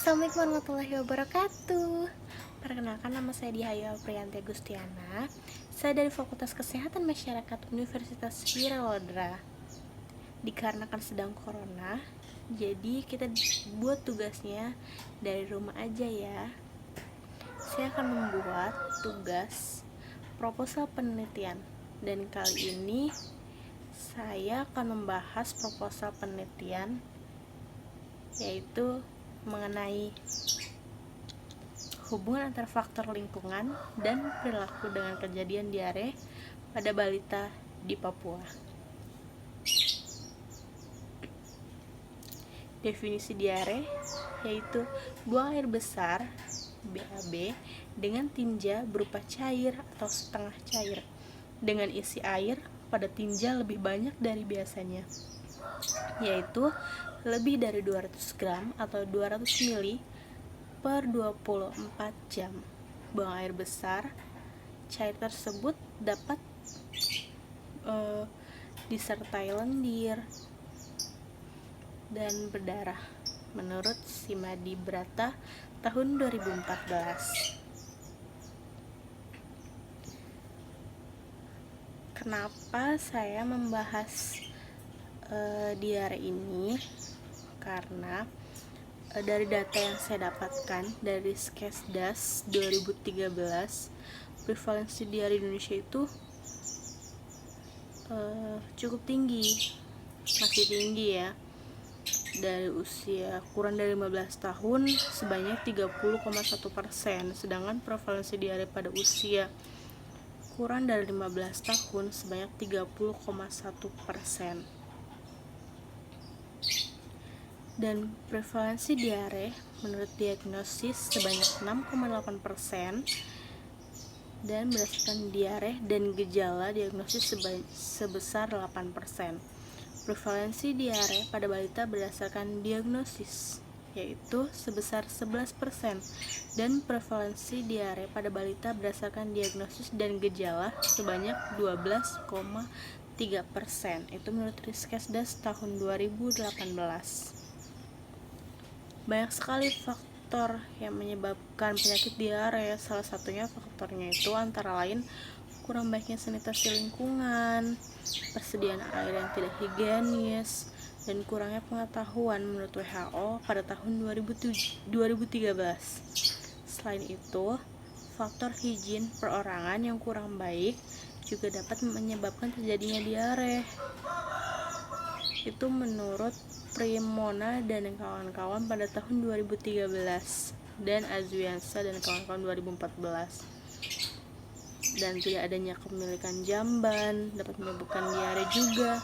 Assalamualaikum warahmatullahi wabarakatuh. Perkenalkan, nama saya Dihayu Priyanti Agustiana. Saya dari Fakultas Kesehatan Masyarakat Universitas Wiralodra. Dikarenakan sedang corona, jadi kita buat tugasnya dari rumah aja ya. Saya akan membuat tugas proposal penelitian, dan kali ini saya akan membahas proposal penelitian yaitu mengenai hubungan antara faktor lingkungan dan perilaku dengan kejadian diare pada balita di Papua. Definisi diare yaitu buang air besar BAB dengan tinja berupa cair atau setengah cair dengan isi air pada tinja lebih banyak dari biasanya, yaitu lebih dari 200 gram atau 200 ml per 24 jam. Buang air besar, cair tersebut dapat disertai lendir dan berdarah menurut Simadi Brata tahun 2014. Kenapa saya membahas diare ini? Karena dari data yang saya dapatkan dari Skesdas 2013, prevalensi diare di Indonesia itu cukup tinggi, masih tinggi ya. Dari usia kurang dari 15 tahun sebanyak 30,1%, sedangkan prevalensi diare pada usia kurang dari 15 tahun sebanyak 30,1%. Dan prevalensi diare menurut diagnosis sebanyak 6,8%, dan berdasarkan diare dan gejala diagnosis sebesar 8%. Prevalensi diare pada balita berdasarkan diagnosis yaitu sebesar 11%, dan prevalensi diare pada balita berdasarkan diagnosis dan gejala sebanyak 12,3%. Itu menurut Riskesdas tahun 2018. Banyak sekali faktor yang menyebabkan penyakit diare. Salah satunya faktornya itu antara lain kurang baiknya sanitasi lingkungan, persediaan air yang tidak higienis, dan kurangnya pengetahuan menurut WHO pada tahun 2013. Selain itu, faktor higien perorangan yang kurang baik juga dapat menyebabkan terjadinya diare. Itu menurut Primona dan kawan-kawan pada tahun 2013, dan Azwiansa dan kawan-kawan 2014. Dan tidak adanya kepemilikan jamban dapat menyebabkan diare juga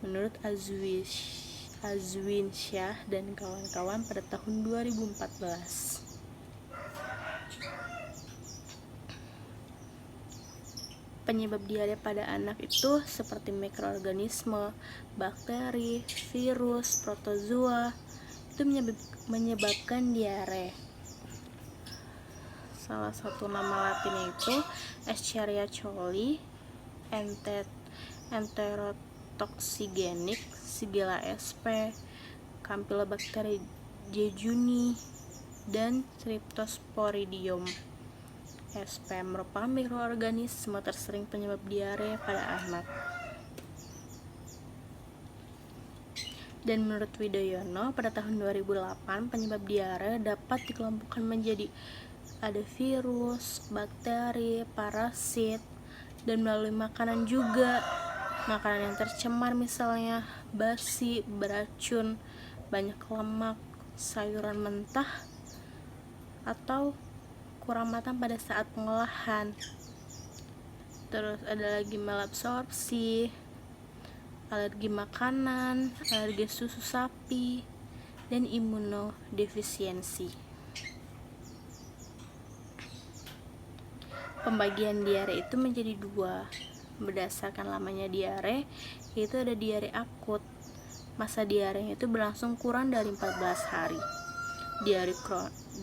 menurut Azwinsyah dan kawan-kawan pada tahun 2014. Penyebab diare pada anak itu seperti mikroorganisme, bakteri, virus, protozoa itu menyebabkan diare. Salah satu nama latinnya itu Escherichia coli, enterotoksigenik, Shigella sp, Campylobacter jejuni, dan Cryptosporidium sp merupakan mikroorganisme tersering penyebab diare pada anak. Dan menurut Widoyono pada tahun 2008, penyebab diare dapat dikelompokkan menjadi ada virus, bakteri, parasit, dan melalui makanan juga. Makanan yang tercemar misalnya basi, beracun, banyak lemak, sayuran mentah, atau kurang matang pada saat pengolahan. Terus ada lagi malabsorpsi, alergi makanan, alergi susu sapi, dan imunodefisiensi. Pembagian diare itu menjadi dua berdasarkan lamanya diare, yaitu ada diare akut. Masa diarenya itu berlangsung kurang dari 14 hari.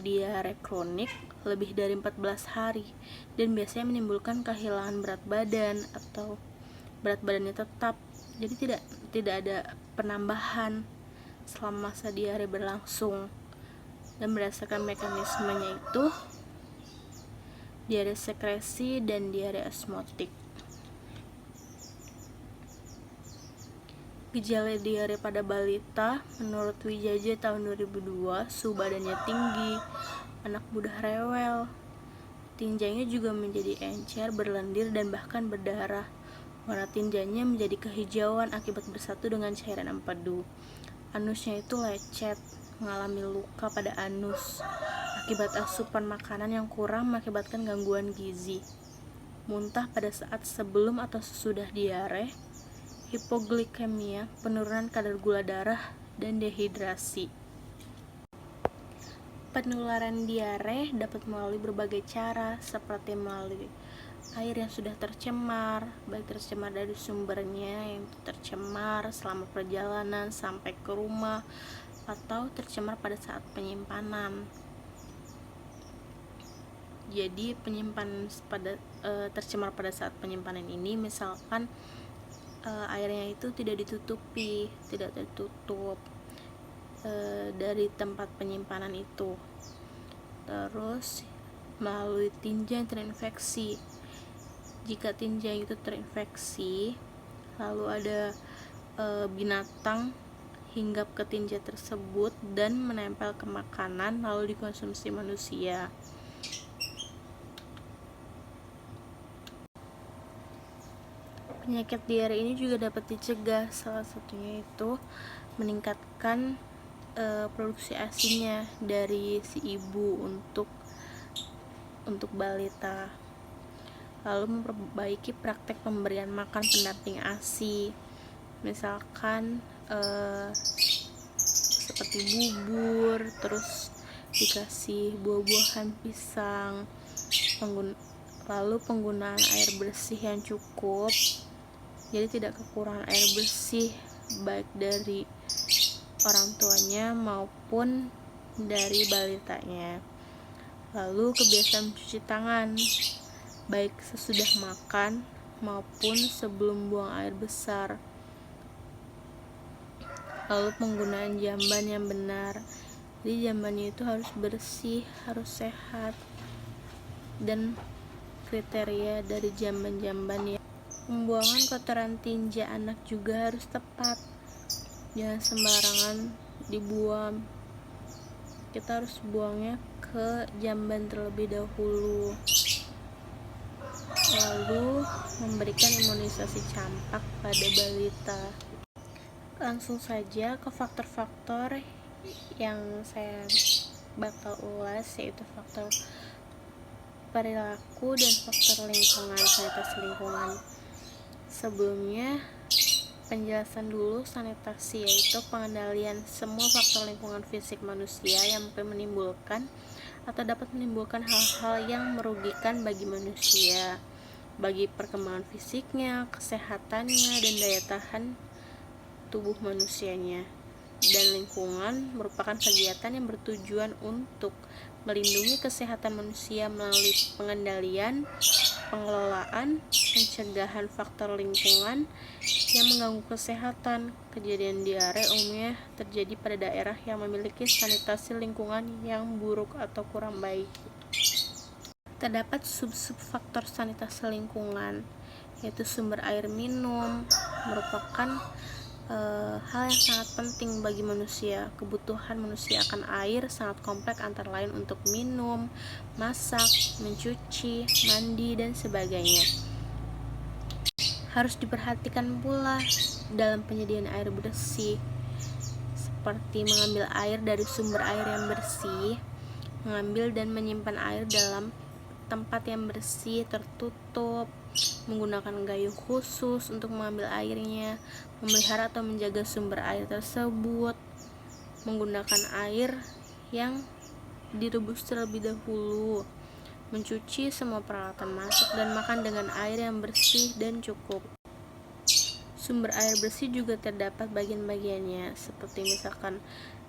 Diare kronik lebih dari 14 hari dan biasanya menimbulkan kehilangan berat badan atau berat badannya tetap. Jadi tidak ada penambahan selama masa diare berlangsung. Dan berdasarkan mekanismenya itu, diare sekresi dan diare osmotik. Gejala diare pada balita, menurut Wijaja tahun 2002, suhu badannya tinggi, anak mudah rewel, tinjanya juga menjadi encer, berlendir, dan bahkan berdarah. Warna tinjanya menjadi kehijauan akibat bersatu dengan cairan empedu. Anusnya itu lecet, mengalami luka pada anus akibat asupan makanan yang kurang mengakibatkan gangguan gizi. Muntah pada saat sebelum atau sesudah diare, hipoglikemia, penurunan kadar gula darah, dan dehidrasi. Penularan diare dapat melalui berbagai cara, seperti melalui air yang sudah tercemar, baik tercemar dari sumbernya yang tercemar selama perjalanan sampai ke rumah, atau tercemar pada saat penyimpanan. Jadi tercemar pada saat penyimpanan ini, misalkan airnya itu tidak tertutup dari tempat penyimpanan itu. Terus melalui tinja yang terinfeksi. Jika tinja itu terinfeksi, lalu ada binatang hinggap ke tinja tersebut dan menempel ke makanan lalu dikonsumsi manusia. Penyakit diare ini juga dapat dicegah, salah satunya itu meningkatkan produksi ASI-nya dari si ibu untuk balita. Lalu memperbaiki praktek pemberian makan pendamping ASI, misalkan seperti bubur, terus dikasih buah-buahan, pisang, lalu penggunaan air bersih yang cukup, jadi tidak kekurangan air bersih baik dari orang tuanya maupun dari balitanya. Lalu kebiasaan mencuci tangan baik sesudah makan maupun sebelum buang air besar. Lalu penggunaan jamban yang benar, jadi jambannya itu harus bersih, harus sehat, dan kriteria dari jamban-jamban ya. Pembuangan kotoran tinja anak juga harus tepat, jangan sembarangan dibuang. Kita harus buangnya ke jamban terlebih dahulu. Lalu memberikan imunisasi campak pada balita. Langsung saja ke faktor-faktor yang saya bakal ulas, yaitu faktor perilaku dan faktor lingkungan, sanitasi lingkungan. Sebelumnya penjelasan dulu sanitasi, yaitu pengendalian semua faktor lingkungan fisik manusia yang menimbulkan atau dapat menimbulkan hal-hal yang merugikan bagi manusia, bagi perkembangan fisiknya, kesehatannya, dan daya tahan tubuh manusianya. Dan lingkungan merupakan kegiatan yang bertujuan untuk melindungi kesehatan manusia melalui pengendalian, pengelolaan, pencegahan faktor lingkungan yang mengganggu kesehatan. Kejadian diare umumnya terjadi pada daerah yang memiliki sanitasi lingkungan yang buruk atau kurang baik. Terdapat sub-sub faktor sanitasi lingkungan, yaitu sumber air minum, merupakan hal yang sangat penting bagi manusia. Kebutuhan manusia akan air sangat kompleks, antara lain untuk minum, masak, mencuci, mandi, dan sebagainya. Harus diperhatikan pula dalam penyediaan air bersih, seperti mengambil air dari sumber air yang bersih, mengambil dan menyimpan air dalam tempat yang bersih, tertutup, menggunakan gayung khusus untuk mengambil airnya, memelihara atau menjaga sumber air tersebut, menggunakan air yang direbus terlebih dahulu, mencuci semua peralatan masak dan makan dengan air yang bersih dan cukup. Sumber air bersih juga terdapat bagian-bagiannya, seperti misalkan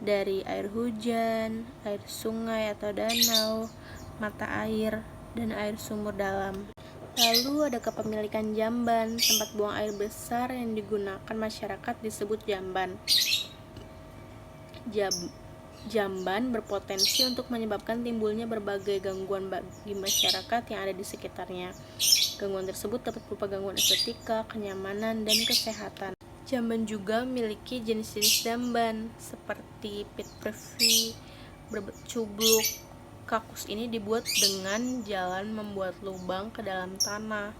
dari air hujan, air sungai atau danau, mata air, dan air sumur dalam. Lalu ada kepemilikan jamban. Tempat buang air besar yang digunakan masyarakat disebut jamban. jamban berpotensi untuk menyebabkan timbulnya berbagai gangguan bagi masyarakat yang ada di sekitarnya. Gangguan tersebut dapat berupa gangguan estetika, kenyamanan, dan kesehatan. Jamban juga memiliki jenis-jenis jamban seperti pit privy, cubluk. Kakus ini dibuat dengan jalan membuat lubang ke dalam tanah.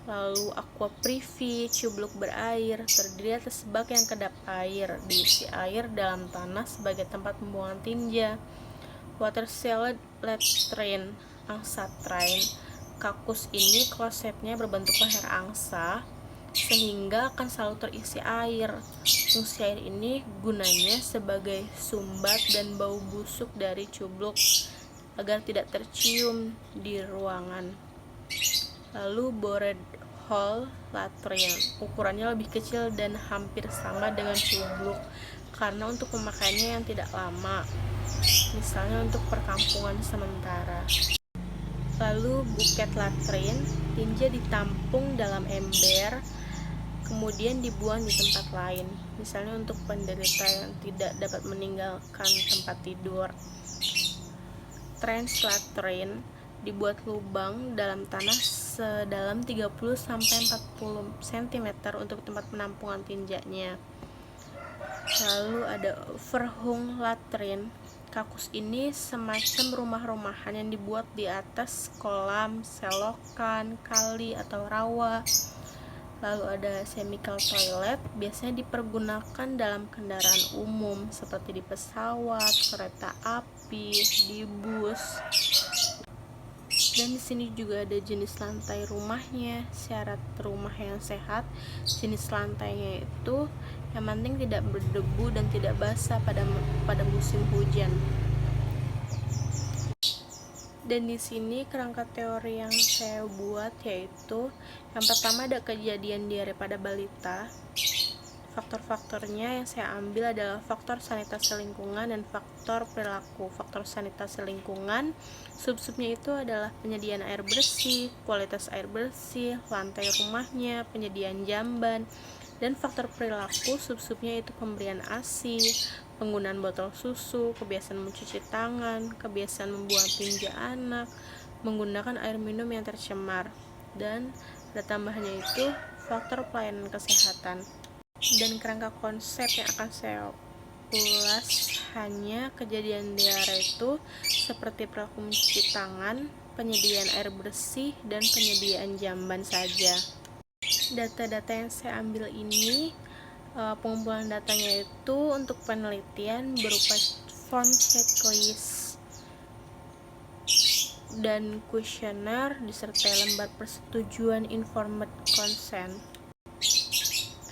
Lalu aqua privy, cubluk berair, terdiri atas bak yang kedap air, diisi air dalam tanah sebagai tempat pembuangan tinja. Water sealed latrine, angsa train. Kakus ini klosetnya berbentuk leher angsa sehingga akan selalu terisi air. Fungsi air ini gunanya sebagai sumbat dan bau busuk dari cubluk agar tidak tercium di ruangan. Lalu bored hole latrine, ukurannya lebih kecil dan hampir sama dengan cubluk karena untuk pemakaiannya yang tidak lama, misalnya untuk perkampungan sementara. Lalu buket latrine, tinja ditampung dalam ember kemudian dibuang di tempat lain, misalnya untuk penderita yang tidak dapat meninggalkan tempat tidur. Trench latrine, dibuat lubang dalam tanah sedalam 30-40 cm untuk tempat penampungan tinjanya. Lalu ada overhung latrine. Kakus ini semacam rumah-rumahan yang dibuat di atas kolam, selokan, kali, atau rawa. Lalu ada chemical toilet, biasanya dipergunakan dalam kendaraan umum seperti di pesawat, kereta api, di bus. Dan di sini juga ada jenis lantai rumahnya, syarat rumah yang sehat. Jenis lantainya itu yang penting tidak berdebu dan tidak basah pada musim hujan. Dan di sini kerangka teori yang saya buat yaitu yang pertama ada kejadian diare pada balita. Faktor-faktornya yang saya ambil adalah faktor sanitasi lingkungan dan faktor perilaku. Faktor sanitasi lingkungan, sub-subnya itu adalah penyediaan air bersih, kualitas air bersih, lantai rumahnya, penyediaan jamban. Dan faktor perilaku, sub-subnya itu pemberian ASI, penggunaan botol susu, kebiasaan mencuci tangan, kebiasaan membuang tinja anak, menggunakan air minum yang tercemar. Dan ada tambahannya itu faktor pelayanan kesehatan. Dan kerangka konsep yang akan saya ulas hanya kejadian diare itu seperti perilaku mencuci tangan, penyediaan air bersih, dan penyediaan jamban saja. Data-data yang saya ambil ini, pengumpulan datanya itu untuk penelitian berupa form checklist dan kuesioner disertai lembar persetujuan informed consent.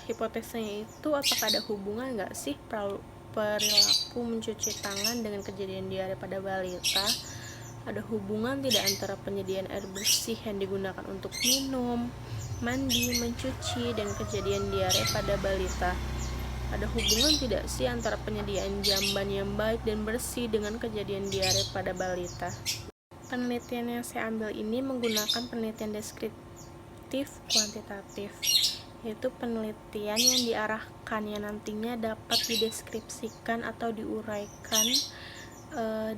Hipotesanya itu apakah ada hubungan nggak sih perilaku mencuci tangan dengan kejadian diare pada balita? Ada hubungan tidak antara penyediaan air bersih yang digunakan untuk minum, mandi, mencuci, dan kejadian diare pada balita? Ada hubungan tidak sih antara penyediaan jamban yang baik dan bersih dengan kejadian diare pada balita? Penelitian yang saya ambil ini menggunakan penelitian deskriptif kuantitatif, yaitu penelitian yang diarahkan yang nantinya dapat dideskripsikan atau diuraikan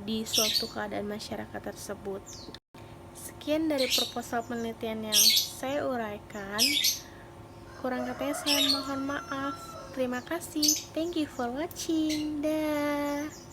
di suatu keadaan masyarakat tersebut. Sekian dari proposal penelitian yang saya uraikan. Kurang katanya saya mohon maaf. Terima kasih. Thank you for watching. Dah.